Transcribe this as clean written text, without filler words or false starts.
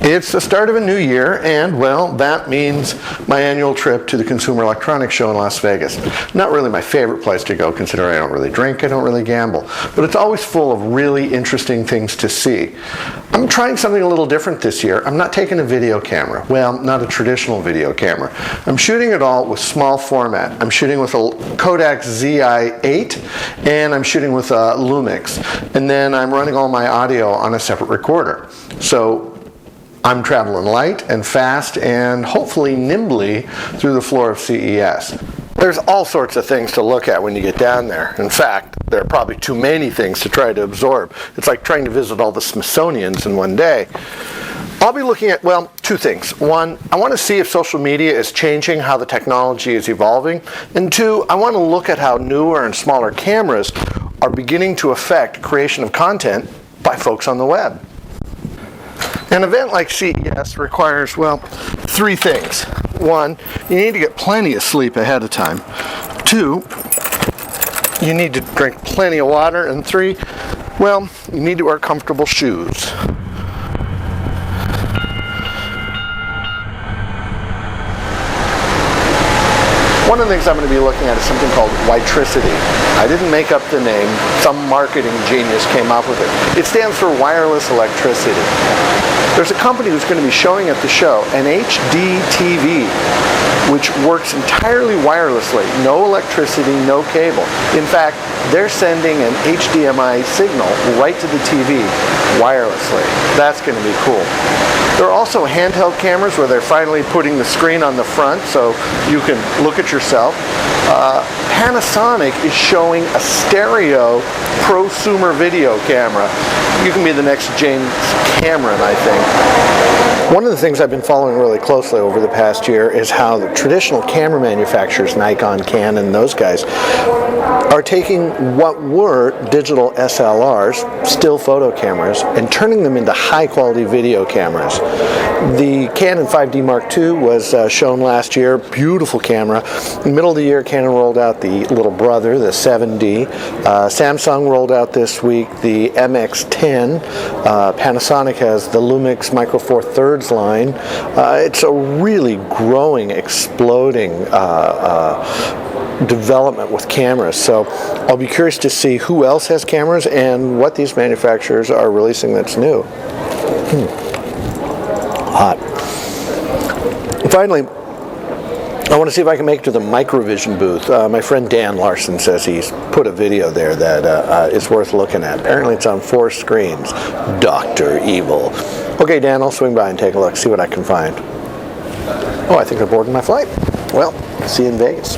It's the start of a new year, and well, that means my annual trip to the Consumer Electronics Show in Las Vegas. Not really my favorite place to go, considering I don't really drink, I don't really gamble, but it's always full of really interesting things to see. I'm trying something a little different this year. I'm not taking a video camera. Well, not a traditional video camera. I'm shooting it all with small format. I'm shooting with a Kodak ZI-8, and I'm shooting with a Lumix, and then I'm running all my audio on a separate recorder. So I'm traveling light and fast and hopefully nimbly through the floor of CES. There's all sorts of things to look at when you get down there. In fact, there are probably too many things to try to absorb. It's like trying to visit all the Smithsonians in one day. I'll be looking at, well, two things. One, I want to see if social media is changing how the technology is evolving. And two, I want to look at how newer and smaller cameras are beginning to affect creation of content by folks on the web. An event like CES requires, well, three things. One, you need to get plenty of sleep ahead of time. Two, you need to drink plenty of water. And three, well, you need to wear comfortable shoes. One of the things I'm going to be looking at is something called Witricity. I didn't make up the name. Some marketing genius came up with it. It stands for wireless electricity. There's a company who's going to be showing at the show an HD TV, which works entirely wirelessly. No electricity, no cable. In fact, they're sending an HDMI signal right to the TV wirelessly. That's going to be cool. There are also handheld cameras where they're finally putting the screen on the front so you can look at yourself. Panasonic is showing a stereo prosumer video camera. You can be the next James Cameron, I think. One of the things I've been following really closely over the past year is how the traditional camera manufacturers, Nikon, Canon, those guys, are taking what were digital SLRs, still photo cameras, and turning them into high-quality video cameras. The Canon 5D Mark II was shown last year. Beautiful camera. In the middle of the year, Canon rolled out the little brother, the 7D. Samsung rolled out this week the MX-10. Panasonic has the Lumix Micro Four Thirds line. It's a really growing, exploding development with cameras. So I'll be curious to see who else has cameras and what these manufacturers are releasing that's new. Hot. And finally, I want to see if I can make it to the Microvision booth. My friend Dan Larson says he's put a video there that is worth looking at. Apparently it's on 4 screens. Dr. Evil. Okay, Dan, I'll swing by and take a look, see what I can find. Oh, I think I'm boarding my flight. Well, see you in Vegas.